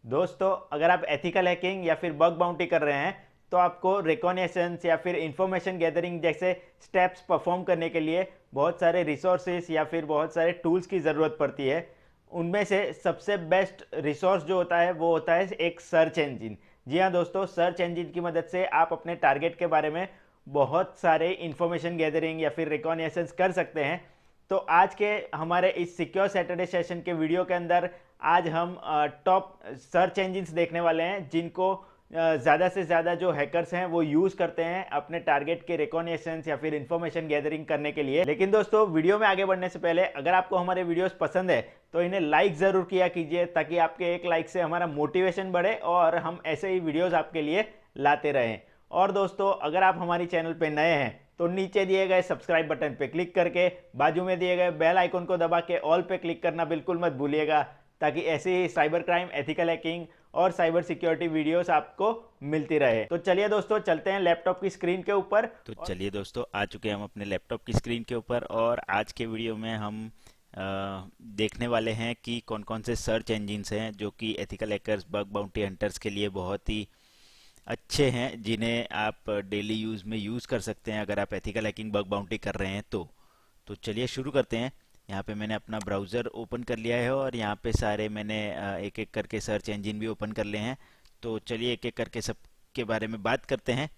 दोस्तों, अगर आप एथिकल हैकिंग या फिर बग बाउंटी कर रहे हैं तो आपको रिकॉग्निशंस या फिर इंफॉर्मेशन गैदरिंग जैसे स्टेप्स परफॉर्म करने के लिए बहुत सारे रिसोर्सेज या फिर बहुत सारे टूल्स की ज़रूरत पड़ती है। उनमें से सबसे बेस्ट रिसोर्स जो होता है वो होता है एक सर्च इंजिन। जी हाँ दोस्तों, सर्च इंजिन की मदद से आप अपने टारगेट के बारे में बहुत सारे इंफॉर्मेशन गैदरिंग या फिर रिकॉग्निशंस कर सकते हैं। तो आज के हमारे इस सिक्योर सैटरडे सेशन के वीडियो के अंदर आज हम टॉप सर्च इंजिन्स देखने वाले हैं जिनको ज़्यादा से ज़्यादा जो हैकर्स हैं वो यूज़ करते हैं अपने टारगेट के रिकॉग्निशंस या फिर इंफॉर्मेशन गैदरिंग करने के लिए। लेकिन दोस्तों, वीडियो में आगे बढ़ने से पहले अगर आपको हमारे वीडियोस पसंद है तो इन्हें लाइक ज़रूर किया कीजिए, ताकि आपके एक लाइक से हमारा मोटिवेशन बढ़े और हम ऐसे ही वीडियोज़ आपके लिए लाते रहें। और दोस्तों, अगर आप हमारी चैनल पर नए हैं तो नीचे दिए गए सब्सक्राइब बटन पे क्लिक करके बाजू में दिए गए बेल आइकन को दबा के ऑल पे क्लिक करना बिल्कुल मत भूलिएगा, ताकि ऐसे ही साइबर क्राइम, एथिकल हैकिंग और साइबर सिक्योरिटी वीडियोस आपको मिलती रहे। तो चलिए दोस्तों, चलते हैं लैपटॉप की स्क्रीन के ऊपर। तो चलिए दोस्तों, आ चुके हैं हम अपने लैपटॉप की स्क्रीन के ऊपर और आज के वीडियो में हम देखने वाले हैं कि कौन कौन से सर्च इंजिन्स हैं जो कि ethical hackers, bug bounty hunters के लिए बहुत ही अच्छे हैं, जिन्हें आप डेली यूज़ में यूज़ कर सकते हैं अगर आप एथिकल हैकिंग, बग बाउंटी कर रहे हैं तो चलिए शुरू करते हैं। यहाँ पे मैंने अपना ब्राउज़र ओपन कर लिया है और यहाँ पे सारे मैंने एक एक करके सर्च इंजन भी ओपन कर लिए हैं। तो चलिए एक एक करके सब के बारे में बात करते हैं।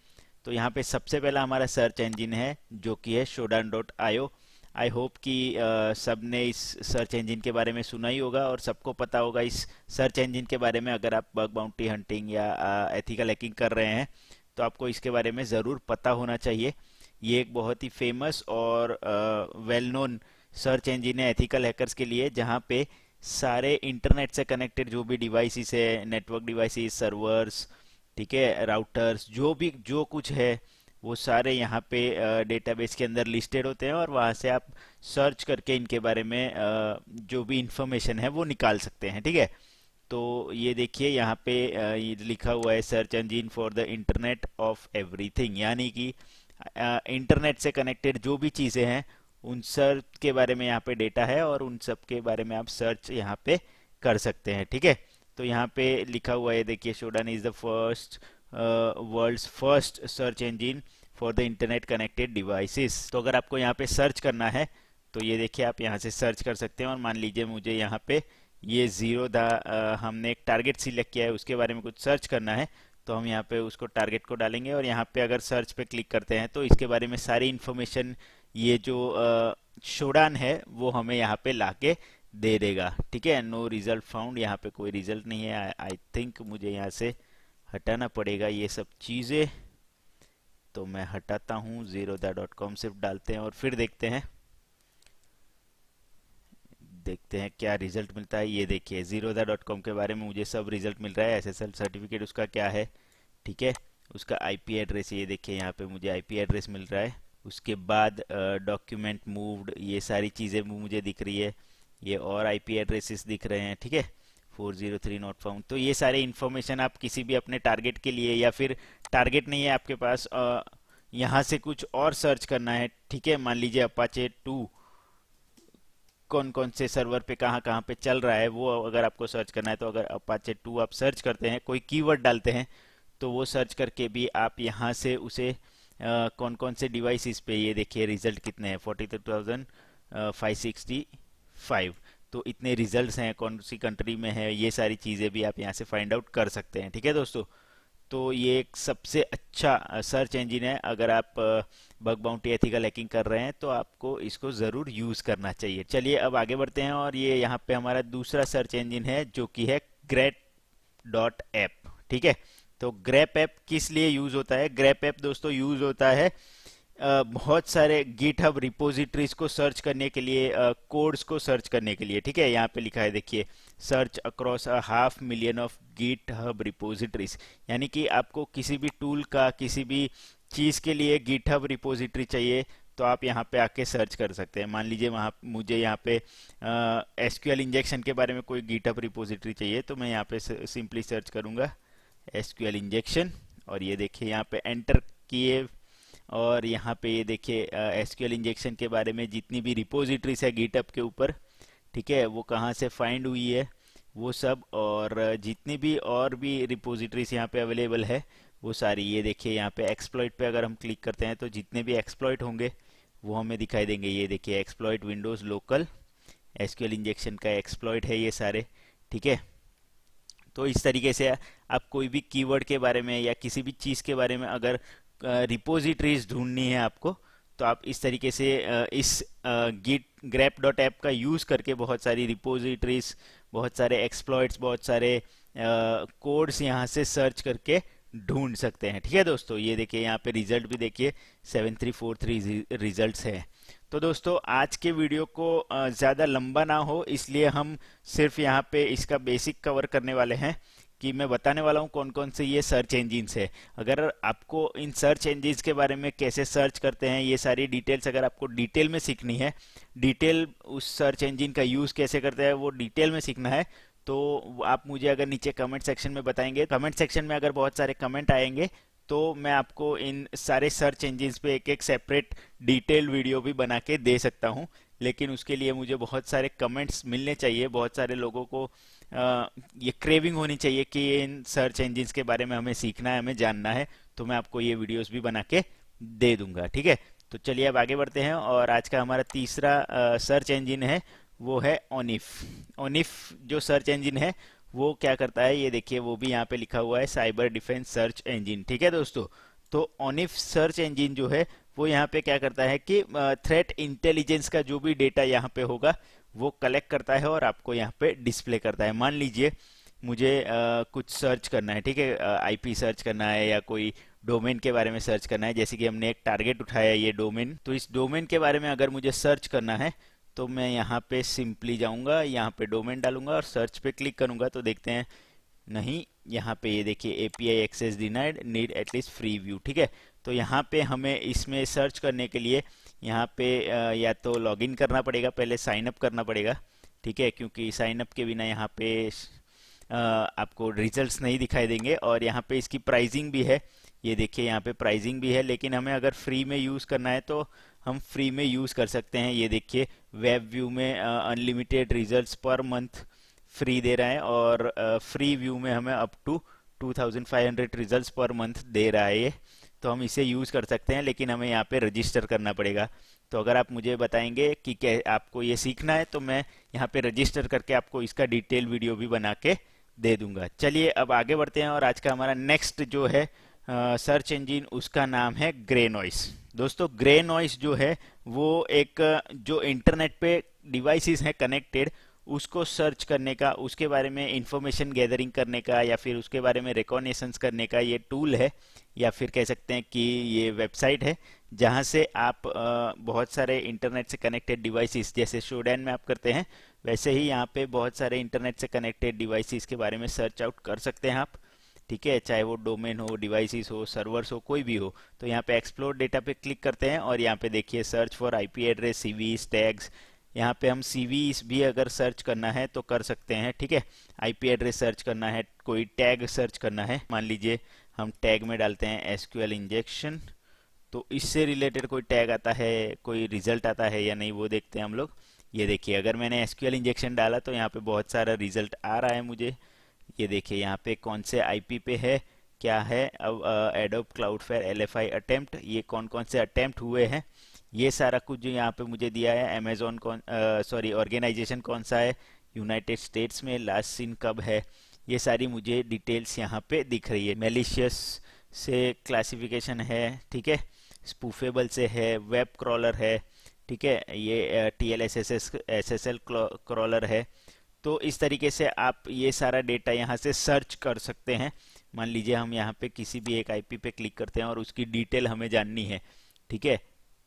तो यहाँ पे सबसे पहला हमारा सर्च इंजन है जो कि है shodan.io। आई होप कि सब ने इस सर्च इंजन के बारे में सुना ही होगा और सबको पता होगा इस सर्च इंजन के बारे में। अगर आप बग बाउंटी हंटिंग या एथिकल हैकिंग कर रहे हैं तो आपको इसके बारे में ज़रूर पता होना चाहिए। ये एक बहुत ही फेमस और वेल नोन सर्च इंजन है एथिकल हैकर्स के लिए, जहाँ पे सारे इंटरनेट से कनेक्टेड जो भी डिवाइसेस है, नेटवर्क डिवाइसेस, सर्वर्स, ठीक है, राउटर्स, जो भी जो कुछ है वो सारे यहाँ पे डेटाबेस के अंदर लिस्टेड होते हैं और वहाँ से आप सर्च करके इनके बारे में जो भी इंफॉर्मेशन है वो निकाल सकते हैं। ठीक है, तो ये देखिए यहाँ पे ये लिखा हुआ है search engine for the internet of everything, यानी कि इंटरनेट से कनेक्टेड जो भी चीज़ें हैं उन सब के बारे में यहाँ पे डेटा है और उन सब के बारे में आप सर्च यहाँ पे कर सकते हैं। ठीक है, तो यहाँ पे लिखा हुआ है, देखिए, Shodan is the first world's first search engine for the internet connected devices. तो अगर आपको यहाँ पे सर्च करना है तो ये देखिए आप यहाँ से सर्च कर सकते हैं। और मान लीजिए मुझे यहाँ पे ये ज़ीरो दा हमने एक टारगेट सिलेक्ट किया है, उसके बारे में कुछ सर्च करना है, तो हम यहाँ पे उसको टारगेट को डालेंगे और यहाँ पे अगर सर्च पे क्लिक करते हैं तो इसके बारे में सारी इन्फॉर्मेशन ये जो शोडान है वो हमें यहाँ पे लाके दे देगा। ठीक है, नो रिजल्ट फाउंड, यहाँ पे कोई रिजल्ट नहीं है। आई थिंक मुझे यहाँ से हटाना पड़ेगा ये सब चीज़ें, तो मैं हटाता हूँ। zerodha.com सिर्फ डालते हैं और फिर देखते हैं क्या रिजल्ट मिलता है। ये देखिए, zerodha.com के बारे में मुझे सब रिजल्ट मिल रहा है। एसएसएल सर्टिफिकेट उसका क्या है, ठीक है, उसका आईपी एड्रेस, ये देखिए यहाँ पे मुझे आईपी एड्रेस मिल रहा है। उसके बाद डॉक्यूमेंट मूव्ड, ये सारी चीज़ें मुझे दिख रही है। ये और आईपी एड्रेसेस दिख रहे हैं। ठीक है, 403 नॉट फाउंड। तो ये सारे इन्फॉर्मेशन आप किसी भी अपने टारगेट के लिए, या फिर टारगेट नहीं है आपके पास, यहाँ से कुछ और सर्च करना है, ठीक है, मान लीजिए अपाचे 2 कौन कौन से सर्वर पे कहाँ कहाँ पे चल रहा है वो अगर आपको सर्च करना है, तो अगर अपाचे 2 आप सर्च करते हैं, कोई कीवर्ड डालते हैं, तो वो सर्च करके भी आप यहाँ से उसे कौन कौन से डिवाइसेस पे, ये देखिए रिजल्ट कितने हैं, 42,565। तो इतने रिजल्ट्स हैं, कौन सी कंट्री में है, ये सारी चीज़ें भी आप यहाँ से फाइंड आउट कर सकते हैं। ठीक है दोस्तों, तो ये एक सबसे अच्छा सर्च इंजन है। अगर आप बग बाउंटी, एथिकल हैकिंग कर रहे हैं तो आपको इसको ज़रूर यूज़ करना चाहिए। चलिए अब आगे बढ़ते हैं और ये यहाँ पे हमारा दूसरा सर्च इंजन है जो कि है grep.app। ठीक है, तो ग्रेप ऐप किस लिए यूज़ होता है? ग्रेप ऐप दोस्तों यूज़ होता है बहुत सारे गिटहब रिपोजिटरीज को सर्च करने के लिए, कोड्स को सर्च करने के लिए। ठीक है, यहाँ पे लिखा है, देखिए, search across 500,000 of GitHub repositories, यानी कि आपको किसी भी टूल का, किसी भी चीज़ के लिए गिटहब रिपोजिटरी चाहिए तो आप यहाँ पे आके सर्च कर सकते हैं। मान लीजिए वहाँ मुझे यहाँ पे एसक्यूएल इंजेक्शन के बारे में कोई गिटहब रिपोजिटरी चाहिए, तो मैं यहाँ पे सिंपली सर्च करूँगा एसक्यूएल इंजेक्शन, और ये देखिए यहाँ पे एंटर किए और यहाँ पे ये देखिए एसक्यूएल इंजेक्शन के बारे में जितनी भी रिपोजिटरीज है गिटहब के ऊपर, ठीक है, वो कहाँ से फाइंड हुई है, वो सब, और जितनी भी और भी रिपोजिटरीज यहाँ पे अवेलेबल है वो सारी। ये देखिए यहाँ पे एक्सप्लॉइट पे अगर हम क्लिक करते हैं तो जितने भी एक्सप्लॉइट होंगे वो हमें दिखाई देंगे। ये देखिए exploit Windows local, SQL injection का एक्सप्लॉइट है ये सारे, ठीक है। तो इस तरीके से आप कोई भी कीवर्ड के बारे में या किसी भी चीज़ के बारे में अगर रिपोजिटरीज ढूंढनी है आपको, तो आप इस तरीके से इस गिट ग्रेप डॉट ऐप का यूज़ करके बहुत सारी रिपोजिटरीज, बहुत सारे एक्सप्लॉइट्स, बहुत सारे कोड्स यहाँ से सर्च करके ढूंढ सकते हैं, ठीक है दोस्तों। ये देखिए यहाँ पे रिजल्ट भी देखिए 7343 रिजल्ट्स है। तो दोस्तों आज के वीडियो को ज़्यादा लंबा ना हो इसलिए हम सिर्फ यहाँ पे इसका बेसिक कवर करने वाले हैं कि मैं बताने वाला हूँ कौन कौन से ये सर्च इंजिन्स है। अगर आपको इन सर्च इंजिन्स के बारे में कैसे सर्च करते हैं ये सारी डिटेल्स अगर आपको डिटेल में सीखनी है, डिटेल उस सर्च इंजिन का यूज़ कैसे करते हैं वो डिटेल में सीखना है, तो आप मुझे अगर नीचे कमेंट सेक्शन में बताएंगे, कमेंट सेक्शन में अगर बहुत सारे कमेंट आएंगे तो मैं आपको इन सारे सर्च इंजिन्स पे एक एक सेपरेट डिटेल वीडियो भी बना के दे सकता हूँ। लेकिन उसके लिए मुझे बहुत सारे कमेंट्स मिलने चाहिए, बहुत सारे लोगों को ये क्रेविंग होनी चाहिए कि इन सर्च इंजिन्स के बारे में हमें सीखना है, हमें जानना है, तो मैं आपको ये वीडियोस भी बना के दे दूंगा, ठीक है। तो चलिए अब आगे बढ़ते हैं और आज का हमारा तीसरा सर्च इंजिन है वो है ओनिफ। ओनिफ जो सर्च इंजिन है वो क्या करता है, ये देखिए वो भी यहाँ पे लिखा हुआ है साइबर डिफेंस सर्च इंजिन, ठीक है दोस्तों। तो ओनिफ सर्च इंजिन जो है वो यहाँ पे क्या करता है कि थ्रेट इंटेलिजेंस का जो भी डेटा यहाँ पे होगा वो कलेक्ट करता है और आपको यहाँ पे डिस्प्ले करता है। मान लीजिए मुझे कुछ सर्च करना है, ठीक है, आईपी सर्च करना है या कोई डोमेन के बारे में सर्च करना है, जैसे कि हमने एक टारगेट उठाया ये डोमेन, तो इस डोमेन के बारे में अगर मुझे सर्च करना है तो मैं यहाँ पे सिंपली जाऊँगा, यहाँ पे डोमेन डालूंगा और सर्च पे क्लिक करूँगा तो देखते हैं नहीं, यहाँ पे ये देखिए API access denied, need at least free view, ठीक है। तो यहाँ पे हमें इसमें सर्च करने के लिए यहाँ पे या तो लॉगिन करना पड़ेगा, पहले साइन अप करना पड़ेगा, ठीक है, क्योंकि साइन अप के बिना यहाँ पे आपको रिजल्ट्स नहीं दिखाई देंगे। और यहाँ पे इसकी प्राइसिंग भी है, ये देखिए यहाँ पे प्राइसिंग भी है, लेकिन हमें अगर फ्री में यूज़ करना है तो हम फ्री में यूज़ कर सकते हैं। ये देखिए वेब व्यू में unlimited results per month free दे रहा है और फ्री व्यू में हमें up to 2500 results per month दे रहा है ये, तो हम इसे यूज़ कर सकते हैं, लेकिन हमें यहाँ पे रजिस्टर करना पड़ेगा। तो अगर आप मुझे बताएंगे कि क्या आपको ये सीखना है तो मैं यहाँ पे रजिस्टर करके आपको इसका डिटेल वीडियो भी बना के दे दूंगा। चलिए अब आगे बढ़ते हैं और आज का हमारा नेक्स्ट जो है सर्च इंजिन उसका नाम है ग्रे नॉइस। दोस्तों ग्रे नॉइस जो है वो एक जो इंटरनेट पे डिवाइसेस हैं कनेक्टेड उसको सर्च करने का, उसके बारे में इंफॉर्मेशन गैदरिंग करने का या फिर उसके बारे में रिकॉग्निशंस करने का ये टूल है, या फिर कह सकते हैं कि ये वेबसाइट है जहाँ से आप बहुत सारे इंटरनेट से कनेक्टेड डिवाइसेस, जैसे शोडैन में आप करते हैं वैसे ही यहाँ पे बहुत सारे इंटरनेट से कनेक्टेड डिवाइसेस के बारे में सर्च आउट कर सकते हैं आप, ठीक है, चाहे वो डोमेन हो, डिवाइसेस हो, सर्वर्स हो, कोई भी हो। तो यहाँ पे एक्सप्लोर डेटा पे क्लिक करते हैं और यहाँ पे देखिए search for IP address, CVs, tags, यहाँ पे हम सीवीज भी अगर सर्च करना है तो कर सकते हैं, ठीक है। आईपी एड्रेस सर्च करना है, कोई टैग सर्च करना है, मान लीजिए हम टैग में डालते हैं एसक्यूएल इंजेक्शन, तो इससे रिलेटेड कोई टैग आता है, कोई रिजल्ट आता है या नहीं वो देखते हैं हम लोग। ये देखिए अगर मैंने एसक्यूएल इंजेक्शन डाला तो यहाँ पे बहुत सारा रिजल्ट आ रहा है मुझे। ये देखिए यहाँ पे कौन से आईपी पे है, क्या है, अब एडोब क्लाउडफ्लेयर एलएफआई अटेम्प्ट, ये कौन कौन से अटेम्प्ट हुए हैं, ये सारा कुछ जो यहाँ पे मुझे दिया है। अमेजोन कौन सॉरी ऑर्गेनाइजेशन कौन सा है, यूनाइटेड स्टेट्स में, लास्ट सीन कब है, ये सारी मुझे डिटेल्स यहाँ पे दिख रही है। मेलिशियस से क्लासिफिकेशन है, ठीक है, स्पूफेबल से है, वेब क्रॉलर है, ठीक है, ये TLSSL क्रॉलर है। तो इस तरीके से आप ये सारा डेटा यहाँ से सर्च कर सकते हैं। मान लीजिए हम यहाँ पे किसी भी एक आईपी पे क्लिक करते हैं और उसकी डिटेल हमें जाननी है, ठीक है,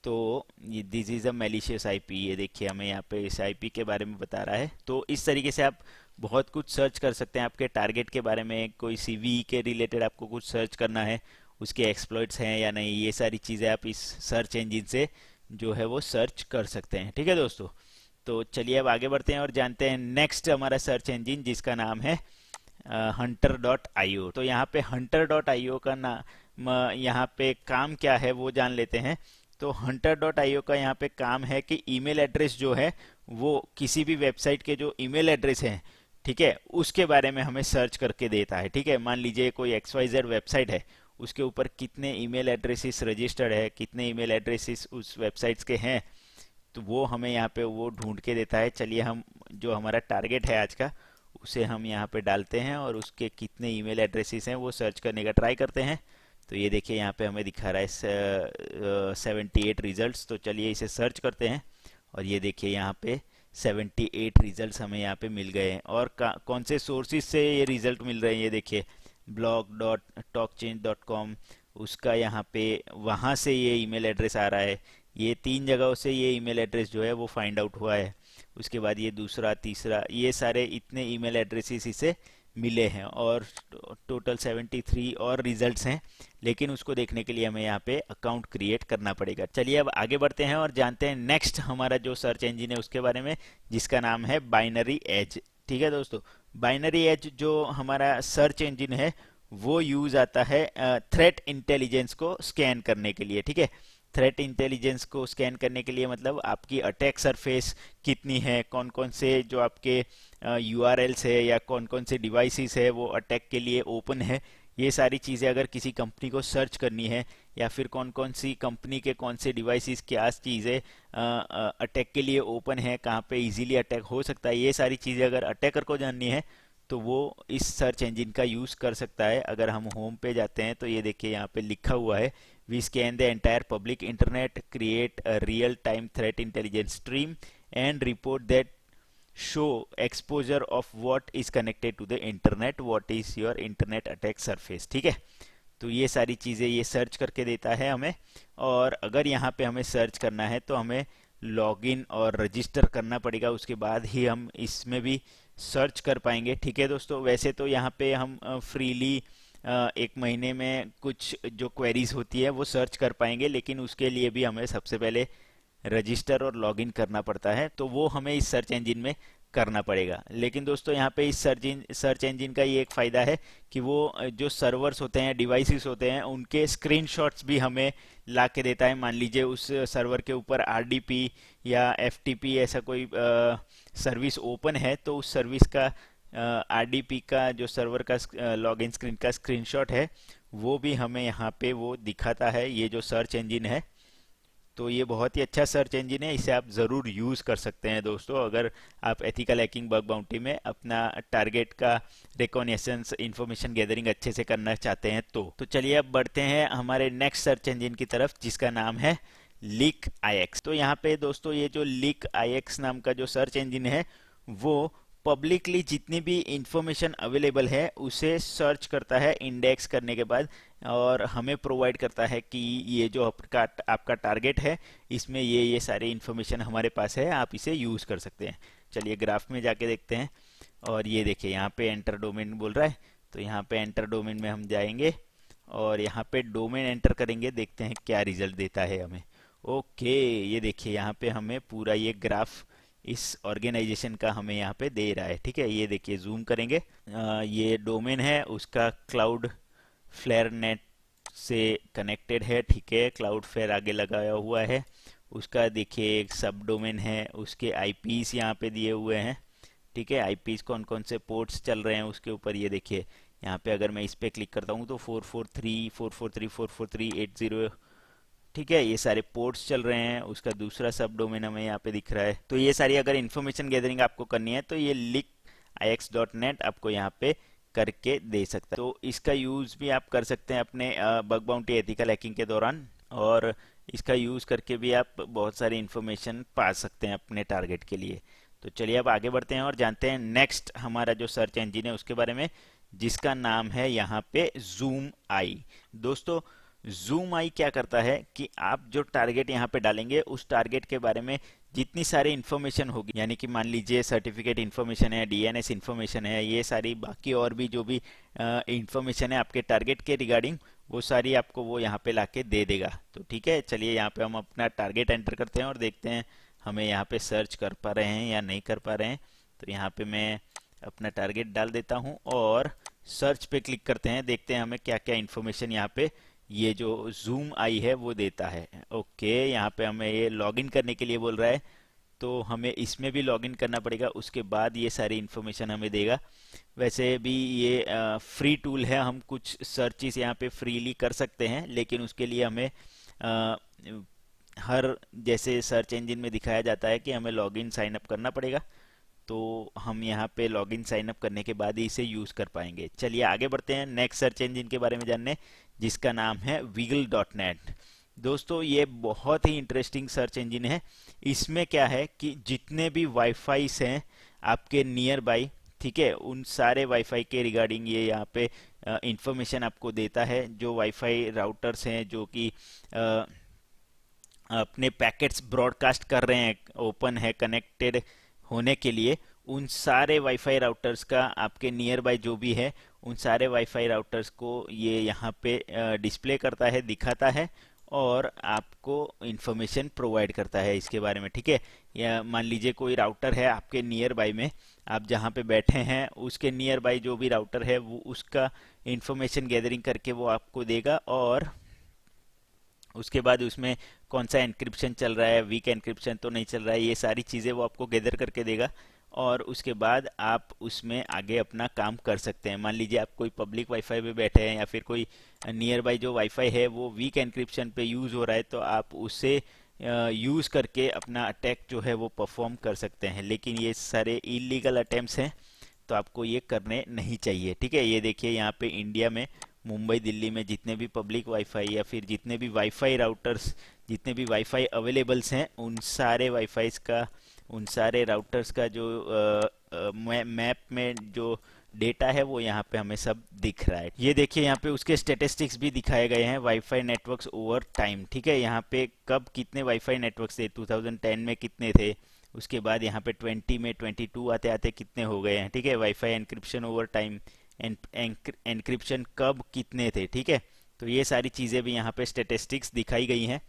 तो ये this is a malicious IP, ये देखिए हमें यहाँ पे इस आईपी के बारे में बता रहा है। तो इस तरीके से आप बहुत कुछ सर्च कर सकते हैं आपके टारगेट के बारे में, कोई सीवी के रिलेटेड आपको कुछ सर्च करना है, उसके एक्सप्लॉइट्स हैं या नहीं, ये सारी चीज़ें आप इस सर्च इंजिन से जो है वो सर्च कर सकते हैं, ठीक है दोस्तों। तो चलिए अब आगे बढ़ते हैं और जानते हैं नेक्स्ट हमारा सर्च इंजिन जिसका नाम है hunter.io। तो यहाँ पे hunter.io का नाम, यहाँ पे काम क्या है वो जान लेते हैं। तो hunter.io का यहाँ पे काम है कि ईमेल एड्रेस जो है वो किसी भी वेबसाइट के जो ईमेल एड्रेस हैं ठीक है, उसके बारे में हमें सर्च करके देता है। ठीक है, मान लीजिए कोई XYZ वेबसाइट है, उसके ऊपर कितने ईमेल एड्रेसेस रजिस्टर्ड है, कितने ईमेल एड्रेसेस उस वेबसाइट्स के हैं, तो वो हमें यहाँ पे वो ढूंढ के देता है। चलिए हम जो हमारा टारगेट है आज का, उसे हम यहाँ पे डालते हैं और उसके कितने ईमेल एड्रेसेस हैं वो सर्च करने का ट्राई करते हैं। तो ये देखिए यहाँ पे हमें दिखा रहा है 78 रिजल्ट्स। तो चलिए इसे सर्च करते हैं और ये देखिए यहाँ पे 78 रिजल्ट्स हमें यहाँ पे मिल गए हैं। और कौन से सोर्सेज से ये रिजल्ट मिल रहे हैं, ये देखिए blog.talkchange.com, उसका यहाँ पे वहाँ से ये ईमेल एड्रेस आ रहा है। ये 3 जगहों से ये ईमेल एड्रेस जो है वो फाइंड आउट हुआ है। उसके बाद ये दूसरा, तीसरा, ये सारे इतने ईमेल एड्रेसेस इसे मिले हैं और टोटल 73 और रिजल्ट्स हैं। लेकिन उसको देखने के लिए हमें यहाँ पे अकाउंट क्रिएट करना पड़ेगा। चलिए अब आगे बढ़ते हैं और जानते हैं नेक्स्ट हमारा जो सर्च इंजन है उसके बारे में, जिसका नाम है बाइनरी एज। ठीक है दोस्तों, बाइनरी एज जो हमारा सर्च इंजन है वो यूज आता है थ्रेट इंटेलिजेंस को स्कैन करने के लिए। ठीक है, थ्रेट इंटेलिजेंस को स्कैन करने के लिए मतलब आपकी अटैक सरफेस कितनी है, कौन कौन से जो आपके यूआरएल्स है या कौन कौन से डिवाइसेस है वो अटैक के लिए ओपन है, ये सारी चीज़ें अगर किसी कंपनी को सर्च करनी है, या फिर कौन कौन सी कंपनी के कौन से डिवाइसेस क्या चीज़ें अटैक के लिए ओपन है, कहाँ पे इजीली अटैक हो सकता है, ये सारी चीज़ें अगर अटैकर को जाननी है तो वो इस सर्च इंजन का यूज़ कर सकता है। अगर हम होम पे जाते हैं तो ये देखिए यहाँ पे लिखा हुआ है, we scan the entire public internet, create a real time threat intelligence stream and report that show exposure of what is connected to the internet, what is your internet attack surface. ठीक है, तो ये सारी चीज़ें ये search करके देता है हमें। और अगर यहाँ पे हमें सर्च करना है तो हमें लॉगिन और रजिस्टर करना पड़ेगा, उसके बाद ही हम इसमें भी सर्च कर पाएंगे। ठीक है दोस्तों, वैसे तो यहाँ पे हम फ्रीली एक महीने में कुछ जो क्वेरीज होती है वो सर्च कर पाएंगे, लेकिन उसके लिए भी हमें सबसे पहले रजिस्टर और लॉगिन करना पड़ता है, तो वो हमें इस सर्च इंजन में करना पड़ेगा। लेकिन दोस्तों यहाँ पे इस सर्च इंजन का ये एक फ़ायदा है कि वो जो सर्वर्स होते हैं, डिवाइसेस होते हैं, उनके स्क्रीनशॉट्स भी हमें ला के देता है। मान लीजिए उस सर्वर के ऊपर आरडीपी या एफटीपी ऐसा कोई सर्विस ओपन है, तो उस सर्विस का आरडीपी का जो सर्वर का लॉगिन स्क्रीन का स्क्रीनशॉट है वो भी हमें यहाँ पे वो दिखाता है, ये जो सर्च इंजन है। तो ये बहुत ही अच्छा सर्च इंजन है, इसे आप ज़रूर यूज़ कर सकते हैं दोस्तों, अगर आप एथिकल हैकिंग बग बाउंटी में अपना टारगेट का रिकॉग्निशंस इंफॉर्मेशन गैदरिंग अच्छे से करना चाहते हैं। तो चलिए अब बढ़ते हैं हमारे नेक्स्ट सर्च इंजन की तरफ, जिसका नाम है लीक आईएक्स। तो यहाँ पे दोस्तों ये जो लीक आईएक्स नाम का जो सर्च इंजन है वो पब्लिकली जितनी भी इंफॉर्मेशन अवेलेबल है उसे सर्च करता है इंडेक्स करने के बाद, और हमें प्रोवाइड करता है कि ये जो आपका टारगेट है इसमें ये सारी इंफॉर्मेशन हमारे पास है, आप इसे यूज़ कर सकते हैं। चलिए ग्राफ में जाके देखते हैं, और ये देखिए यहाँ पे एंटर डोमेन बोल रहा है, तो यहाँ पे एंटर डोमेन में हम जाएंगे और यहाँ पे डोमेन एंटर करेंगे, देखते हैं क्या रिजल्ट देता है हमें। ओके, ये देखिए यहाँ पे हमें पूरा ये ग्राफ इस ऑर्गेनाइजेशन का हमें यहाँ पे दे रहा है। ठीक है, ये देखिए जूम करेंगे, ये डोमेन है, उसका क्लाउड फ्लेयर नेट से कनेक्टेड है। ठीक है, क्लाउड फ्लेयर आगे लगाया हुआ है, उसका देखिए एक सब डोमेन है, उसके आईपीस यहाँ पे दिए हुए हैं। ठीक है, आईपीस कौन कौन से पोर्ट्स चल रहे हैं उसके ऊपर ये देखिए, यहाँ पे अगर मैं इस पे क्लिक करता हूँ तो 443 443 443 80, ठीक है, ये सारे पोर्ट्स चल रहे हैं। उसका दूसरा सब डोमेन हमें यहाँ पे दिख रहा है। तो ये सारी अगर इन्फॉर्मेशन गैदरिंग आपको करनी है तो ये leakix.net आपको यहाँ पे करके दे सकता है। तो इसका यूज़ भी आप कर सकते हैं अपने बग बाउंटी एथिकल हैकिंग के दौरान, और इसका यूज़ करके भी आप बहुत सारी इन्फॉर्मेशन पा सकते हैं अपने टारगेट के लिए। तो चलिए अब आगे बढ़ते हैं और जानते हैं नेक्स्ट हमारा जो सर्च इंजन है उसके बारे में, जिसका नाम है यहाँ पे जूम आई। दोस्तों जूम आई क्या करता है कि आप जो टारगेट यहाँ पे डालेंगे उस टारगेट के बारे में जितनी सारी इन्फॉर्मेशन होगी, यानी कि मान लीजिए सर्टिफिकेट इन्फॉर्मेशन है, डीएनएस इन्फॉर्मेशन है, ये सारी बाकी और भी जो भी इन्फॉर्मेशन है आपके टारगेट के रिगार्डिंग, वो सारी आपको वो यहाँ पे लाके दे देगा। तो ठीक है, चलिए यहाँ पे हम अपना टारगेट एंटर करते हैं और देखते हैं हमें यहाँ पे सर्च कर पा रहे हैं या नहीं कर पा रहे हैं। तो यहाँ पे मैं अपना टारगेट डाल देता हूँ और सर्च पे क्लिक करते हैं, देखते हैं हमें क्या क्या इन्फॉर्मेशन यहाँ पे ये जो जूम आई है वो देता है। ओके, यहाँ पे हमें ये लॉगिन करने के लिए बोल रहा है, तो हमें इसमें भी लॉगिन करना पड़ेगा, उसके बाद ये सारी इन्फॉर्मेशन हमें देगा। वैसे भी ये फ्री टूल है, हम कुछ सर्चेस यहाँ पे फ्रीली कर सकते हैं, लेकिन उसके लिए हमें अ, हर जैसे सर्च इंजन में दिखाया जाता है कि हमें लॉगिन साइन अप करना पड़ेगा, तो हम यहाँ पे लॉगिन साइन अप करने के बाद ही इसे यूज़ कर पाएंगे। चलिए आगे बढ़ते हैं नेक्स्ट सर्च इंजन के बारे में जानने, जिसका नाम है wiggle.net। दोस्तों ये बहुत ही इंटरेस्टिंग सर्च इंजन है। इसमें क्या है कि जितने भी वाईफाई हैं आपके नियर बाई, ठीक है, उन सारे वाईफाई के रिगार्डिंग ये यहाँ पे इंफॉर्मेशन आपको देता है। जो वाईफाई राउटर्स हैं जो कि अपने पैकेट्स ब्रॉडकास्ट कर रहे हैं, ओपन है कनेक्टेड होने के लिए, उन सारे वाईफाई राउटर्स का आपके नियर बाय जो भी है उन सारे वाईफाई राउटर्स को ये यहाँ पे डिस्प्ले करता है, दिखाता है और आपको इंफॉर्मेशन प्रोवाइड करता है इसके बारे में, ठीक है। या मान लीजिए कोई राउटर है आपके नियर बाय में, आप जहाँ पे बैठे हैं उसके नियर बाय जो भी राउटर है वो उसका इंफॉर्मेशन गैदरिंग करके वो आपको देगा, और उसके बाद उसमें कौन सा एन्क्रिप्शन चल रहा है, वीक एन्क्रिप्शन तो नहीं चल रहा है, ये सारी चीज़ें वो आपको गैदर करके देगा। और उसके बाद आप उसमें आगे अपना काम कर सकते हैं। मान लीजिए आप कोई पब्लिक वाईफाई पे बैठे हैं या फिर कोई नियर बाई जो वाईफाई है वो वीक एन्क्रिप्शन पे यूज़ हो रहा है, तो आप उसे यूज़ करके अपना अटैक जो है वो परफॉर्म कर सकते हैं। लेकिन ये सारे इलीगल अटेम्प्ट्स हैं, तो आपको ये करने नहीं चाहिए, ठीक है। ये देखिए यहाँ पे इंडिया में मुंबई दिल्ली में जितने भी पब्लिक वाईफाई या फिर जितने भी वाईफाई राउटर्स, जितने भी वाईफाई अवेलेबल्स हैं, उन सारे वाईफाईस का, उन सारे राउटर्स का जो मैप में जो डेटा है वो यहाँ पे हमें सब दिख रहा है। ये देखिए यहाँ पे उसके स्टेटिस्टिक्स भी दिखाए गए हैं, वाईफाई नेटवर्क्स ओवर टाइम, ठीक है। यहाँ पे कब कितने वाईफाई नेटवर्क्स थे, 2010 में कितने थे, उसके बाद यहाँ पे 20 में 22 आते आते कितने हो गए हैं, ठीक है। Wifi encryption over time, encryption कब कितने थे, ठीक है। तो ये सारी चीज़ें भी यहाँ पे स्टेटिस्टिक्स दिखाई गई हैं।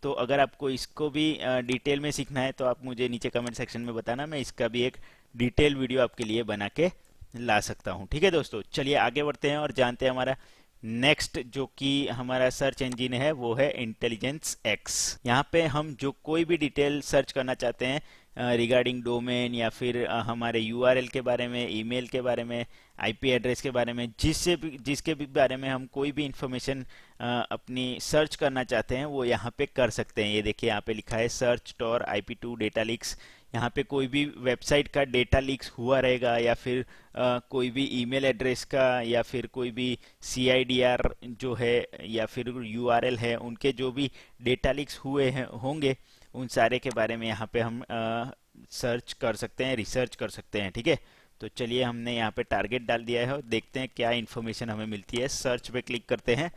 तो अगर आपको इसको भी डिटेल में सीखना है तो आप मुझे नीचे कमेंट सेक्शन में बताना, मैं इसका भी एक डिटेल वीडियो आपके लिए बना के ला सकता हूँ, ठीक है दोस्तों। चलिए आगे बढ़ते हैं और जानते हैं हमारा नेक्स्ट जो कि हमारा सर्च इंजन है वो है इंटेलिजेंस एक्स। यहाँ पे हम जो कोई भी डिटेल सर्च करना चाहते हैं रिगार्डिंग डोमेन या फिर हमारे यूआरएल के बारे में, ईमेल के बारे में, आईपी एड्रेस के बारे में, जिसके भी बारे में हम कोई भी इंफॉर्मेशन अपनी सर्च करना चाहते हैं वो यहाँ पे कर सकते हैं। ये देखिए यहाँ पे लिखा है search Tor IP2 data leaks. यहाँ पे कोई भी वेबसाइट का डेटा लीक्स हुआ रहेगा या फिर कोई भी ईमेल एड्रेस का या फिर कोई भी CIDR जो है या फिर URL है, उनके जो भी डेटा लीक्स हुए हैं होंगे उन सारे के बारे में यहाँ पे हम सर्च कर सकते हैं, रिसर्च कर सकते हैं, ठीक है। तो चलिए हमने यहाँ पे टारगेट डाल दिया है और देखते हैं क्या इन्फॉर्मेशन हमें मिलती है। सर्च पे क्लिक करते हैं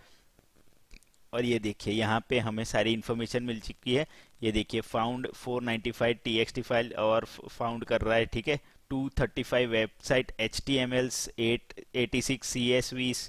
और ये देखिए यहाँ पे हमें सारी इन्फॉर्मेशन मिल चुकी है। ये देखिए फाउंड 495 TXT फाइल और फाउंड कर रहा है, ठीक है। 235 website HTMLs, 886 CSVs,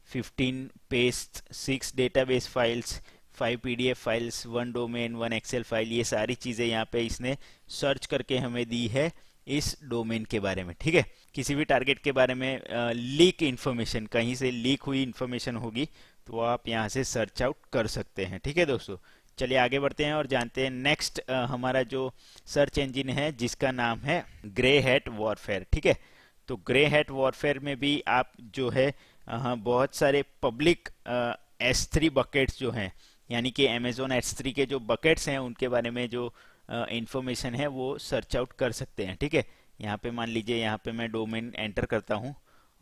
15 paste, 6 database files, 5 PDF files, 1 domain, 1 excel file, ये सारी चीज़ें यहाँ पे इसने सर्च करके हमें दी है इस डोमेन के बारे में, ठीक है। किसी भी टारगेट के बारे में लीक इन्फॉर्मेशन, कहीं से लीक हुई इन्फॉर्मेशन होगी तो आप यहाँ से सर्च आउट कर सकते हैं, ठीक है दोस्तों। चलिए आगे बढ़ते हैं और जानते हैं नेक्स्ट हमारा जो सर्च इंजन है जिसका नाम है ग्रे हैट वॉरफेयर, ठीक है। तो ग्रे हैट वॉरफेयर में भी आप जो है बहुत सारे पब्लिक S3 बकेट्स जो हैं, यानी कि अमेजोन S3 के जो बकेट्स हैं उनके बारे में जो इंफॉर्मेशन है वो सर्च आउट कर सकते हैं, ठीक है। यहाँ पे मान लीजिए यहाँ पे मैं डोमेन एंटर करता हूँ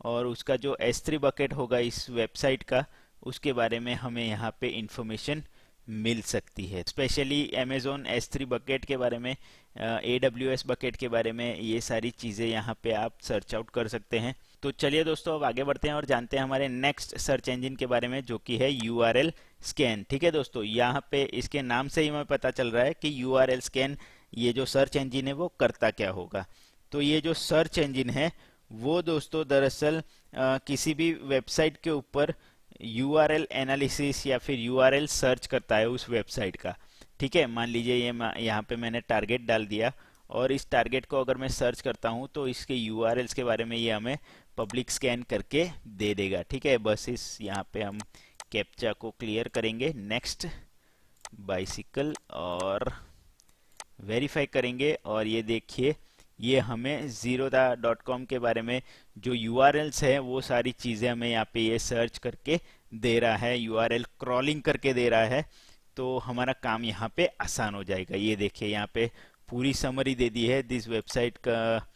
और उसका जो S3 बकेट होगा इस वेबसाइट का, उसके बारे में हमें यहाँ पे इंफॉर्मेशन मिल सकती है। स्पेशली अमेजोन S3 बकेट के बारे में, AWS बकेट के बारे में, ये सारी चीज़ें यहाँ पे आप सर्च आउट कर सकते हैं। तो चलिए दोस्तों अब आगे बढ़ते हैं और जानते हैं हमारे नेक्स्ट सर्च इंजन के बारे में जो कि है URL स्कैन, ठीक है दोस्तों। यहाँ पे इसके नाम से ही हमें पता चल रहा है कि URL स्कैन ये जो सर्च इंजन है वो करता क्या होगा। तो ये जो सर्च इंजन है वो दोस्तों दरअसल किसी भी वेबसाइट के ऊपर URL एनालिसिस या फिर URL सर्च करता है उस वेबसाइट का, ठीक है। मान लीजिए ये यहाँ पे मैंने टारगेट डाल दिया और इस टारगेट को अगर मैं सर्च करता हूँ तो इसके URLs के बारे में ये हमें पब्लिक स्कैन करके दे देगा, ठीक है। बस इस यहाँ पे हम कैप्चा को क्लियर करेंगे, नेक्स्ट बाइसिकल, और वेरीफाई करेंगे और ये देखिए ये हमें zerodha.com के बारे में जो यूआरएल्स है वो सारी चीज़ें हमें यहाँ पे ये सर्च करके दे रहा है, यूआरएल क्रॉलिंग करके दे रहा है। तो हमारा काम यहाँ पे आसान हो जाएगा। ये देखिए यहाँ पे पूरी समरी दे दी है। दिस वेबसाइट का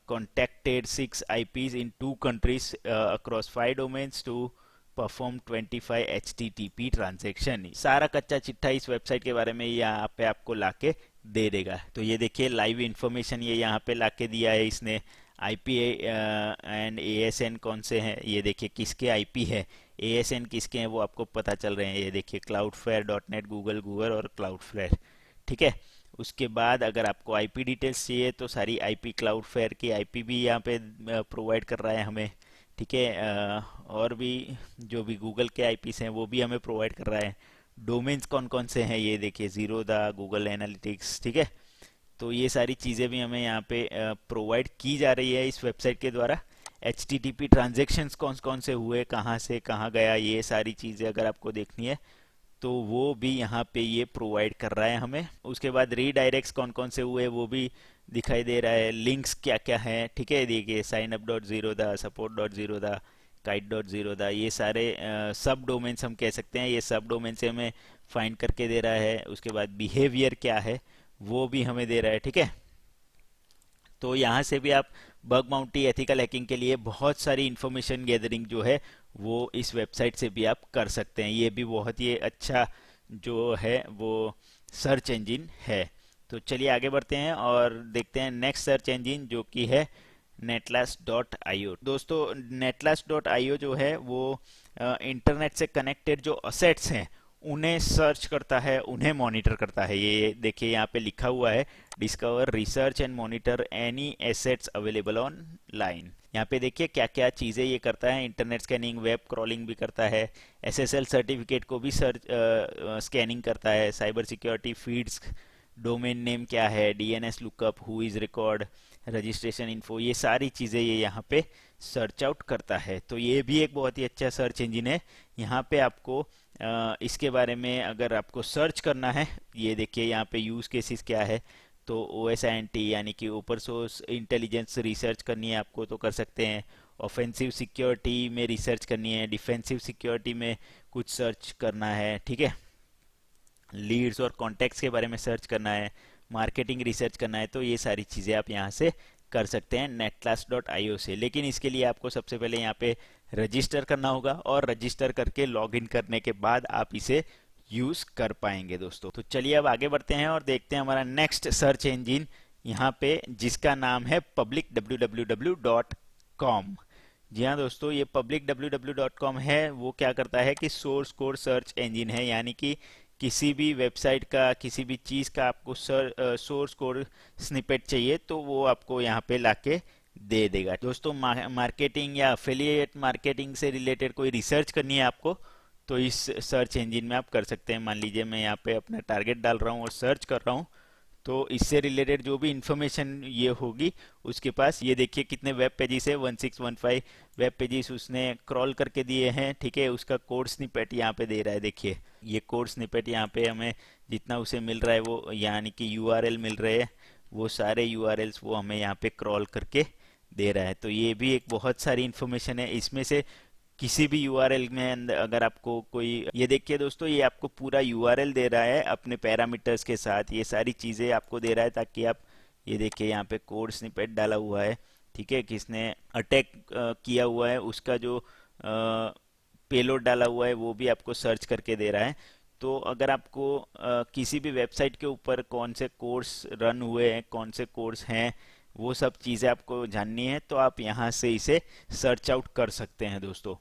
contacted 6 IPs in 2 countries across 5 domains to perform 25 HTTP transaction. सारा कच्चा चिट्ठा इस वेबसाइट के बारे में यहाँ पे आपको लाके दे देगा। तो ये देखिए लाइव इंफॉर्मेशन ये यहाँ पे लाके दिया है इसने। आईपी एंड एएसएन कौन से हैं, ये देखिए किसके आईपी है, एएसएन किसके हैं वो आपको पता चल रहे हैं। ये देखिए cloudflare.net, गूगल और क्लाउडफ्लेयर, ठीक है। उसके बाद अगर आपको आईपी डिटेल्स चाहिए तो सारी आईपी क्लाउडफ्लेयर की आईपी भी यहाँ पे प्रोवाइड कर रहा है हमें, ठीक है। और भी जो भी गूगल के आईपीस हैं वो भी हमें प्रोवाइड कर रहा है। डोमेन्स कौन कौन से हैं ये देखिए, जीरोधा, गूगल एनालिटिक्स, ठीक है। तो ये सारी चीज़ें भी हमें यहाँ पे प्रोवाइड की जा रही है इस वेबसाइट के द्वारा। HTTP ट्रांजेक्शन्स कौन कौन से हुए, कहाँ से कहाँ गया, ये सारी चीज़ें अगर आपको देखनी है तो वो भी यहाँ पे ये प्रोवाइड कर रहा है हमें। उसके बाद रीडायरेक्ट्स कौन कौन से हुए वो भी दिखाई दे रहा है। लिंक्स क्या क्या है, ठीक है। देखिए sign up dot Zerodha, support dot Zerodha, kite dot Zerodha, ये सारे सब डोमेन्स हम कह सकते हैं। ये सब डोमेन से हमें फाइंड करके दे रहा है। उसके बाद बिहेवियर क्या है वो भी हमें दे रहा है, ठीक है। तो यहाँ से भी आप बग बाउंटी एथिकल हैकिंग के लिए बहुत सारी इंफॉर्मेशन गैदरिंग जो है वो इस वेबसाइट से भी आप कर सकते हैं। ये भी बहुत ही अच्छा जो है वो सर्च इंजिन है। तो चलिए आगे बढ़ते हैं और देखते हैं नेक्स्ट सर्च इंजिन जो कि है netlast.io। दोस्तों netlast.io जो है वो इंटरनेट से कनेक्टेड जो असेट्स हैं उन्हें सर्च करता है, उन्हें मॉनिटर करता है। ये देखिए यहाँ पे लिखा हुआ है discover, research and monitor any assets available on line. यहाँ पे देखिए क्या क्या चीज़ें ये करता है। इंटरनेट स्कैनिंग, वेब क्रॉलिंग भी करता है, SSL सर्टिफिकेट को भी स्कैनिंग करता है, cyber security feeds, domain name क्या है, DNS lookup, who is record, registration info, ये सारी चीज़ें ये यहाँ पे सर्च आउट करता है। तो ये भी एक बहुत ही अच्छा सर्च इंजिन है। यहाँ पे आपको इसके बारे में अगर आपको सर्च करना है, ये देखिए यहाँ पे यूज़ केसेस क्या है। तो OSINT यानी कि ओपन सोर्स इंटेलिजेंस रिसर्च करनी है आपको तो कर सकते हैं। ऑफेंसिव सिक्योरिटी में रिसर्च करनी है, डिफेंसिव सिक्योरिटी में कुछ सर्च करना है, ठीक है। लीड्स और कॉन्टैक्ट्स के बारे में सर्च करना है, मार्केटिंग रिसर्च करना है, तो ये सारी चीज़ें आप यहाँ से कर सकते हैं netlast.io से। लेकिन इसके लिए आपको सबसे पहले यहाँ पे रजिस्टर करना होगा और रजिस्टर करके लॉगिन करने के बाद आप इसे यूज़ कर पाएंगे दोस्तों। तो चलिए अब आगे बढ़ते हैं और देखते हैं हमारा नेक्स्ट सर्च इंजिन यहाँ पे जिसका नाम है public www.com। जी हाँ दोस्तों, ये public www.com है। वो क्या करता है कि सोर्स कोड सर्च इंजिन है, यानी कि किसी भी वेबसाइट का, किसी भी चीज़ का आपको सोर्स कोड स्निपेट चाहिए तो वो आपको यहाँ पे लाके दे देगा। दोस्तों मार्केटिंग या अफिलिएट मार्केटिंग से रिलेटेड कोई रिसर्च करनी है आपको तो इस सर्च इंजिन में आप कर सकते हैं। मान लीजिए मैं यहाँ पे अपना टारगेट डाल रहा हूँ और सर्च कर रहा हूँ, तो इससे रिलेटेड जो भी इंफॉर्मेशन ये होगी उसके पास, ये देखिए कितने वेब पेजेस है, 1615 वेब पेजेस उसने क्रॉल करके दिए हैं, ठीक है। उसका कोड स्निपेट यहाँ पे दे रहा है। देखिए ये कोड स्निपेट यहाँ पे हमें जितना उसे मिल रहा है वो, यानी कि यूआरएल मिल रहे हैं, वो सारे यूआरएल्स वो हमें यहाँ पे क्रॉल करके दे रहा है। तो ये भी एक बहुत सारी इंफॉर्मेशन है। इसमें से किसी भी यूआरएल में अगर आपको कोई, ये देखिए दोस्तों ये आपको पूरा यूआरएल दे रहा है अपने पैरामीटर्स के साथ, ये सारी चीज़ें आपको दे रहा है ताकि आप, ये देखिए यहाँ पे कोड स्निपेट डाला हुआ है, ठीक है। किसने अटैक किया हुआ है उसका जो पेलोड डाला हुआ है वो भी आपको सर्च करके दे रहा है। तो अगर आपको किसी भी वेबसाइट के ऊपर कौन से कोर्स रन हुए हैं, कौन से कोर्स हैं, वो सब चीज़ें आपको जाननी है तो आप यहाँ से इसे सर्च आउट कर सकते हैं दोस्तों।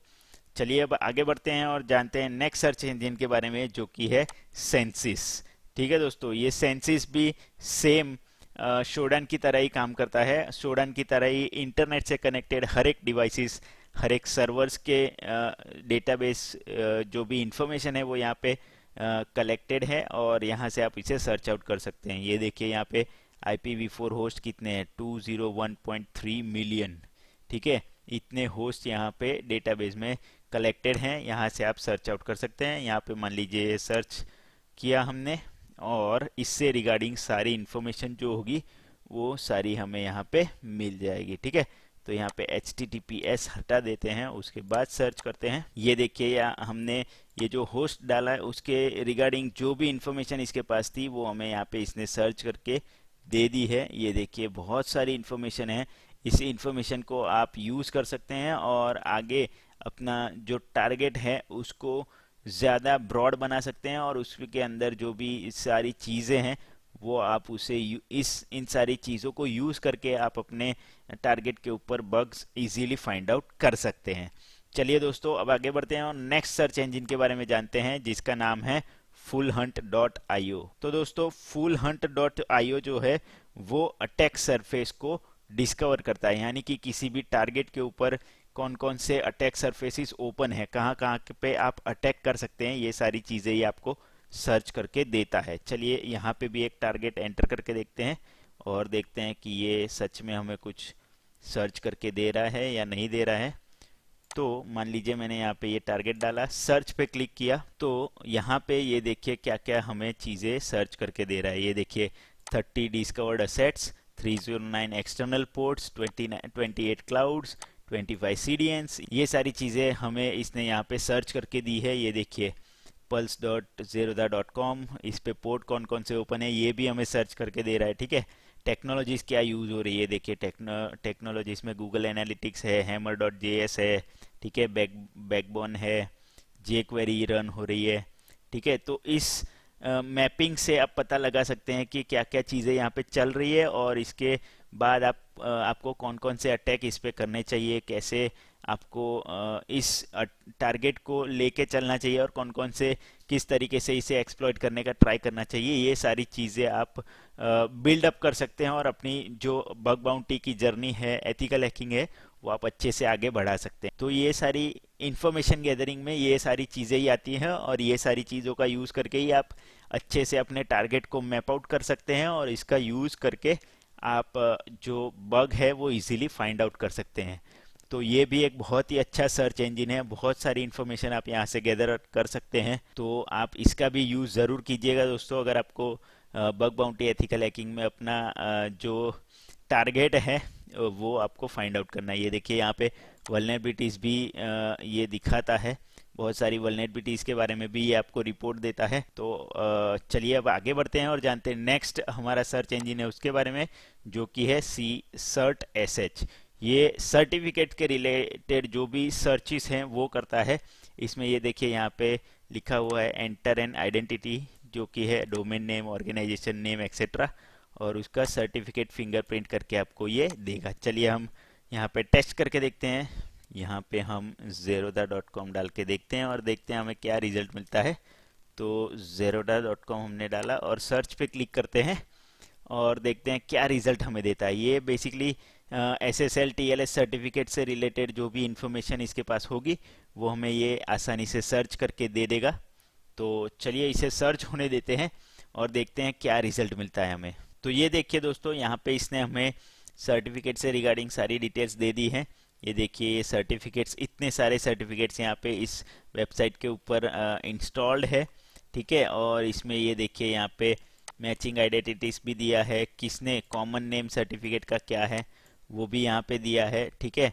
चलिए अब आगे बढ़ते हैं और जानते हैं नेक्स्ट सर्च इंजन के बारे में जो कि है सेंसिस। ठीक है दोस्तों, ये सेंसिस भी सेम शोडन की तरह ही काम करता है। शोडन की तरह ही इंटरनेट से कनेक्टेड हर एक डिवाइसेस, हर एक सर्वर्स के डेटाबेस जो भी इंफॉर्मेशन है वो यहाँ पे कलेक्टेड है और यहाँ से आप इसे सर्च आउट कर सकते हैं। ये देखिए यहाँ पे IPv4 होस्ट कितने हैं, 201.3 मिलियन, ठीक है। इतने होस्ट यहाँ पे डेटाबेस में कलेक्टेड हैं, यहाँ से आप सर्च आउट कर सकते हैं। यहाँ पे मान लीजिए सर्च किया हमने और इससे रिगार्डिंग सारी इंफॉर्मेशन जो होगी वो सारी हमें यहाँ पे मिल जाएगी। ठीक है, तो यहाँ पे HTTPS हटा देते हैं, उसके बाद सर्च करते हैं। ये देखिए, या हमने ये जो होस्ट डाला है उसके रिगार्डिंग जो भी इंफॉर्मेशन इसके पास थी वो हमें यहाँ पे इसने सर्च करके दे दी है। ये देखिए बहुत सारी इंफॉर्मेशन है, इस इंफॉर्मेशन को आप यूज़ कर सकते हैं और आगे अपना जो टारगेट है उसको ज़्यादा ब्रॉड बना सकते हैं, और उसके अंदर जो भी सारी चीज़ें हैं वो आप उसे इस इन सारी चीज़ों को यूज़ करके आप अपने टारगेट के ऊपर बग्स इजीली फाइंड आउट कर सकते हैं। चलिए दोस्तों, अब आगे बढ़ते हैं और नेक्स्ट सर्च इंजन के बारे में जानते हैं, जिसका नाम है fullhunt.io। तो दोस्तों, fullhunt.io जो है वो अटैक सरफेस को डिस्कवर करता है, यानी कि किसी भी टारगेट के ऊपर कौन कौन से अटैक सरफेसेस ओपन है, कहाँ कहाँ पे आप अटैक कर सकते हैं, ये सारी चीज़ें ये आपको सर्च करके देता है। चलिए यहाँ पे भी एक टारगेट एंटर करके देखते हैं और देखते हैं कि ये सच में हमें कुछ सर्च करके दे रहा है या नहीं दे रहा है। तो मान लीजिए मैंने यहाँ पे ये टारगेट डाला, सर्च पे क्लिक किया, तो यहाँ पे ये देखिए क्या क्या हमें चीज़ें सर्च करके दे रहा है। ये देखिए 30 discovered assets, 309 external ports, 28 clouds, 25 सीडीएंस, ये सारी चीज़ें हमें इसने यहाँ पे सर्च करके दी है। ये देखिए pulse.zerodha.com, इस पे पोर्ट कौन कौन से ओपन है ये भी हमें सर्च करके दे रहा है। ठीक है, टेक्नोलॉजीज क्या यूज़ हो रही है, देखिए टेक्नोलॉजीज में गूगल एनालिटिक्स है, hammer.js है, ठीक है, बैकबोन है, jQuery रन हो रही है। ठीक है, तो इस मैपिंग से आप पता लगा सकते हैं कि क्या क्या चीज़ें यहाँ पे चल रही है, और इसके बाद आपको कौन कौन से अटैक इस पे करने चाहिए, कैसे आपको इस टारगेट को लेके चलना चाहिए, और कौन कौन से किस तरीके से इसे एक्सप्लॉइट करने का ट्राई करना चाहिए, ये सारी चीज़ें आप बिल्ड अप कर सकते हैं और अपनी जो बग बाउंटी की जर्नी है, एथिकल हैकिंग है, वो आप अच्छे से आगे बढ़ा सकते हैं। तो ये सारी इंफॉर्मेशन गैदरिंग में ये सारी चीज़ें ही आती हैं, और ये सारी चीज़ों का यूज़ करके ही आप अच्छे से अपने टारगेट को मैप आउट कर सकते हैं, और इसका यूज़ करके आप जो बग है वो इजीली फाइंड आउट कर सकते हैं। तो ये भी एक बहुत ही अच्छा सर्च इंजन है, बहुत सारी इन्फॉर्मेशन आप यहाँ से गैदर कर सकते हैं। तो आप इसका भी यूज़ ज़रूर कीजिएगा दोस्तों, अगर आपको बग बाउंटी एथिकल हैकिंग में अपना जो टारगेट है वो आपको फाइंड आउट करना है। ये देखिए यहाँ पे वल्नरेबिलिटीज़ भी ये दिखाता है, बहुत सारी वल्नरेबिलिटीज़ के बारे में भी ये आपको रिपोर्ट देता है। तो चलिए अब आगे बढ़ते हैं और जानते हैं नेक्स्ट हमारा सर्च इंजन है उसके बारे में, जो कि है CertSH। ये सर्टिफिकेट के रिलेटेड जो भी सर्चिस हैं वो करता है। इसमें ये देखिए यहाँ पे लिखा हुआ है एंटर एन आइडेंटिटी, जो कि है domain name, organization name etcetera, और उसका सर्टिफिकेट फिंगरप्रिंट करके आपको ये देगा। चलिए हम यहाँ पे टेस्ट करके देखते हैं। यहाँ पे हम zerodha.com डाल के देखते हैं और देखते हैं हमें क्या रिजल्ट मिलता है। तो zerodha.com हमने डाला और सर्च पे क्लिक करते हैं और देखते हैं क्या रिजल्ट हमें देता है। ये बेसिकली SSL TLS सर्टिफिकेट से रिलेटेड जो भी इंफॉर्मेशन इसके पास होगी वो हमें ये आसानी से सर्च करके दे देगा। तो चलिए इसे सर्च होने देते हैं और देखते हैं क्या रिजल्ट मिलता है हमें। तो ये देखिए दोस्तों, यहाँ पे इसने हमें सर्टिफिकेट से रिगार्डिंग सारी डिटेल्स दे दी हैं। ये देखिए ये सर्टिफिकेट्स, इतने सारे सर्टिफिकेट्स यहाँ पे इस वेबसाइट के ऊपर इंस्टॉल्ड है। ठीक है, और इसमें ये देखिए यहाँ पे मैचिंग आइडेंटिटीज भी दिया है, किसने कॉमन नेम सर्टिफिकेट का क्या है वो भी यहाँ पे दिया है। ठीक है,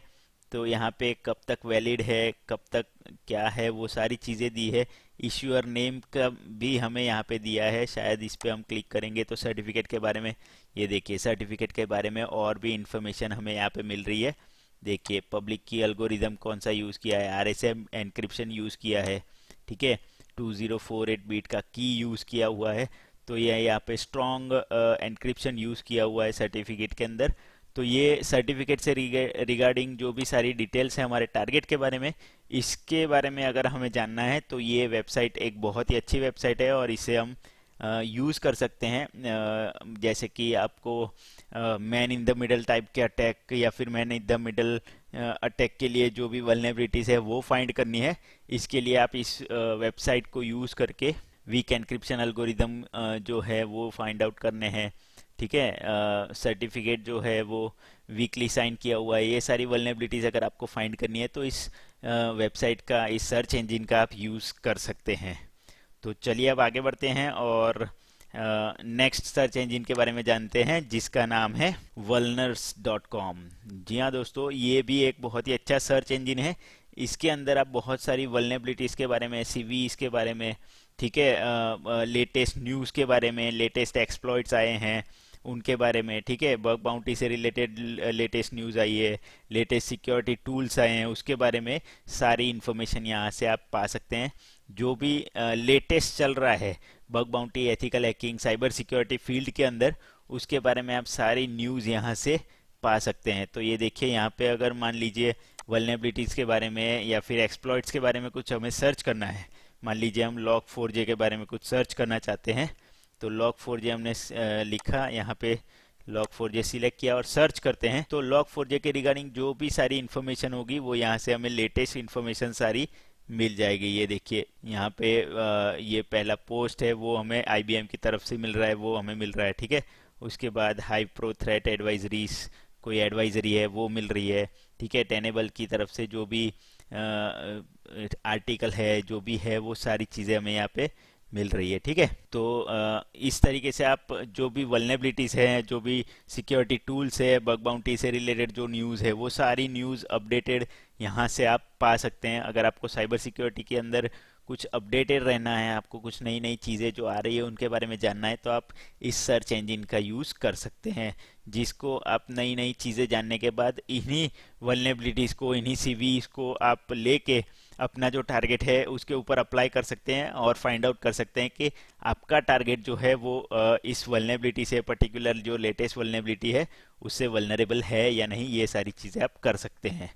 तो यहाँ पे कब तक वैलिड है, कब तक क्या है, वो सारी चीज़ें दी है। इश्यूअर नेम का भी हमें यहाँ पे दिया है, शायद इस पे हम क्लिक करेंगे तो सर्टिफिकेट के बारे में, ये देखिए सर्टिफिकेट के बारे में और भी इंफॉर्मेशन हमें यहाँ पे मिल रही है। देखिए पब्लिक की एल्गोरिदम कौन सा यूज़ किया है, RSA एनक्रिप्शन यूज़ किया है। ठीक है, 2048 बीट का की यूज़ किया हुआ है। तो ये यहाँ पे स्ट्रॉन्ग एनक्रिप्शन यूज़ किया हुआ है सर्टिफिकेट के अंदर। तो ये सर्टिफिकेट से रिगार्डिंग जो भी सारी डिटेल्स है हमारे टारगेट के बारे में, इसके बारे में अगर हमें जानना है तो ये वेबसाइट एक बहुत ही अच्छी वेबसाइट है और इसे हम यूज़ कर सकते हैं। जैसे कि आपको man in the middle type के अटैक या फिर man in the middle attack के लिए जो भी वल्नरेबिलिटीज़ है वो फाइंड करनी है, इसके लिए आप इस वेबसाइट को यूज़ करके वीक एनक्रिप्शन एल्गोरिदम जो है वो फाइंड आउट करने हैं। ठीक है, सर्टिफिकेट जो है वो वीकली साइन किया हुआ है, ये सारी वल्नरेबिलिटीज़ अगर आपको फाइंड करनी है तो इस वेबसाइट का, इस सर्च इंजन का आप यूज़ कर सकते हैं। तो चलिए अब आगे बढ़ते हैं और नेक्स्ट सर्च इंजन के बारे में जानते हैं जिसका नाम है vulners.com। जी हाँ दोस्तों, ये भी एक बहुत ही अच्छा सर्च इंजन है। इसके अंदर आप बहुत सारी वल्नरेबिलिटीज़ के बारे में, सीवीज के बारे में, ठीक है, लेटेस्ट न्यूज़ के बारे में, लेटेस्ट एक्सप्लॉइट्स आए हैं उनके बारे में, ठीक है, बग बाउंटी से रिलेटेड लेटेस्ट न्यूज़ आई है, लेटेस्ट सिक्योरिटी टूल्स आए हैं, उसके बारे में सारी इन्फॉर्मेशन यहाँ से आप पा सकते हैं। जो भी लेटेस्ट चल रहा है bug bounty, ethical hacking, cyber security field के अंदर, उसके बारे में आप सारी न्यूज़ यहाँ से पा सकते हैं। तो ये देखिए यहाँ पे अगर मान लीजिए वल्नरेबिलिटीज़ के बारे में या फिर एक्सप्लॉइट्स के बारे में कुछ हमें सर्च करना है, मान लीजिए हम log4j के बारे में कुछ सर्च करना चाहते हैं, तो log4j हमने लिखा, यहाँ पे log4j सिलेक्ट किया और सर्च करते हैं। तो log4j के रिगार्डिंग जो भी सारी इन्फॉर्मेशन होगी वो यहाँ से हमें लेटेस्ट इन्फॉर्मेशन सारी मिल जाएगी। ये देखिए यहाँ पे ये पहला पोस्ट है वो हमें IBM की तरफ से मिल रहा है, वो हमें मिल रहा है, ठीक है। उसके बाद हाई प्रो थ्रेट एडवाइजरीज, कोई एडवाइजरी है वो मिल रही है, ठीक है। टेनेबल की तरफ से जो भी आर्टिकल है, जो भी है, वो सारी चीज़ें हमें यहाँ पे मिल रही है, ठीक है। तो इस तरीके से आप जो भी वल्नरेबिलिटीज़ हैं, जो भी सिक्योरिटी टूल्स है, बग बाउंटी से रिलेटेड जो न्यूज़ है, वो सारी न्यूज़ अपडेटेड यहाँ से आप पा सकते हैं। अगर आपको साइबर सिक्योरिटी के अंदर कुछ अपडेटेड रहना है, आपको कुछ नई नई चीज़ें जो आ रही है उनके बारे में जानना है, तो आप इस सर्च इंजन का यूज़ कर सकते हैं, जिसको आप नई नई चीज़ें जानने के बाद इन्हीं वल्नरेबिलिटीज़ को, इन्हीं सीवीज को आप लेके अपना जो टारगेट है उसके ऊपर अप्लाई कर सकते हैं और फाइंड आउट कर सकते हैं कि आपका टारगेट जो है वो इस वल्नरेबिलिटी से, पर्टिकुलर जो लेटेस्ट वल्नरेबिलिटी है उससे वल्नरेबल है या नहीं। ये सारी चीज़ें आप कर सकते हैं।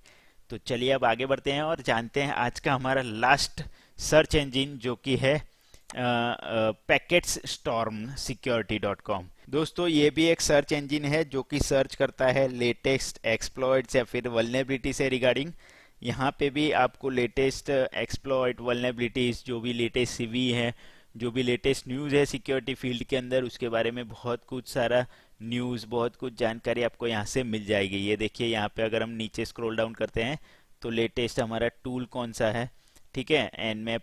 तो चलिए अब आगे बढ़ते हैं और जानते हैं आज का हमारा लास्ट सर्च इंजन, जो कि है पैकेट्स स्टॉर्म सिक्योरिटी.com। दोस्तों ये भी एक सर्च इंजन है जो कि सर्च करता है लेटेस्ट एक्सप्लॉइट्स या फिर वल्नरेबिलिटी से रिगार्डिंग। यहाँ पे भी आपको लेटेस्ट एक्सप्लॉइट, वल्नरेबिलिटीज, जो भी लेटेस्ट सीवी है, जो भी लेटेस्ट न्यूज़ है सिक्योरिटी फील्ड के अंदर, उसके बारे में बहुत कुछ सारा न्यूज़, बहुत कुछ जानकारी आपको यहाँ से मिल जाएगी। ये देखिए यहाँ पे अगर हम नीचे स्क्रॉल डाउन करते हैं तो लेटेस्ट हमारा टूल कौन सा है, ठीक है, एनमैप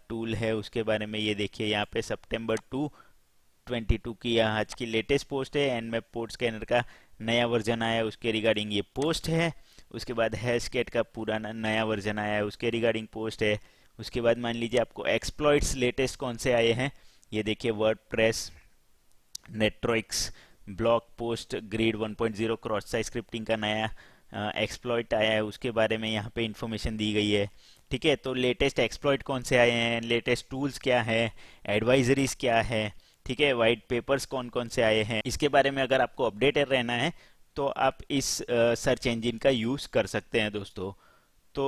टूल है, उसके बारे में ये देखिए यहाँ पे सितंबर 22 की आज की लेटेस्ट पोस्ट है। एनमैप पोर्ट स्कैनर का नया वर्जन आया है, उसके रिगार्डिंग ये पोस्ट है। उसके बाद हैशकैट का पूरा नया वर्जन आया है, उसके रिगार्डिंग पोस्ट है। उसके बाद मान लीजिए आपको एक्सप्लॉइट्स लेटेस्ट कौन से आए हैं, ये देखिए वर्डप्रेस, नेट्रोइक्स, blog post grid 1.0 cross site scripting का नया एक्सप्लॉइट आया है, उसके बारे में यहाँ पे इंफॉर्मेशन दी गई है, ठीक है। तो लेटेस्ट एक्सप्लॉइट कौन से आए हैं, लेटेस्ट टूल्स क्या है, एडवाइजरीज क्या है, ठीक है, वाइट पेपर्स कौन कौन से आए हैं, इसके बारे में अगर आपको अपडेटेड रहना है तो आप इस सर्च इंजन का यूज़ कर सकते हैं दोस्तों। तो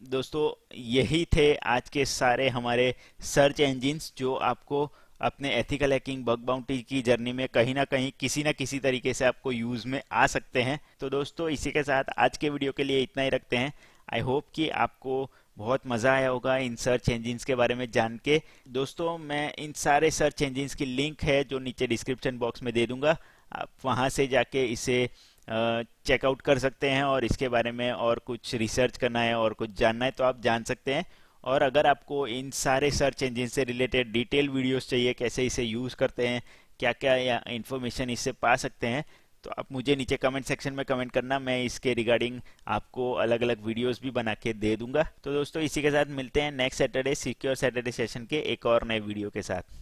दोस्तों यही थे आज के सारे हमारे सर्च इंजिन्स जो आपको अपने एथिकल हैकिंग, बग बाउंटी की जर्नी में कहीं ना कहीं, किसी ना किसी तरीके से आपको यूज़ में आ सकते हैं। तो दोस्तों इसी के साथ आज के वीडियो के लिए इतना ही रखते हैं। आई होप कि आपको बहुत मज़ा आया होगा इन सर्च इंजिन्स के बारे में जान के। दोस्तों मैं इन सारे सर्च इंजिन्स की लिंक है जो नीचे डिस्क्रिप्शन बॉक्स में दे दूंगा, आप वहाँ से जाके इसे चेकआउट कर सकते हैं और इसके बारे में और कुछ रिसर्च करना है और कुछ जानना है तो आप जान सकते हैं। और अगर आपको इन सारे सर्च इंजन से रिलेटेड डिटेल वीडियोस चाहिए, कैसे इसे यूज़ करते हैं, क्या क्या या इन्फॉर्मेशन इससे पा सकते हैं, तो आप मुझे नीचे कमेंट सेक्शन में कमेंट करना, मैं इसके रिगार्डिंग आपको अलग अलग वीडियोस भी बना के दे दूंगा। तो दोस्तों इसी के साथ मिलते हैं next Saturday secure Saturday session के एक और नए वीडियो के साथ।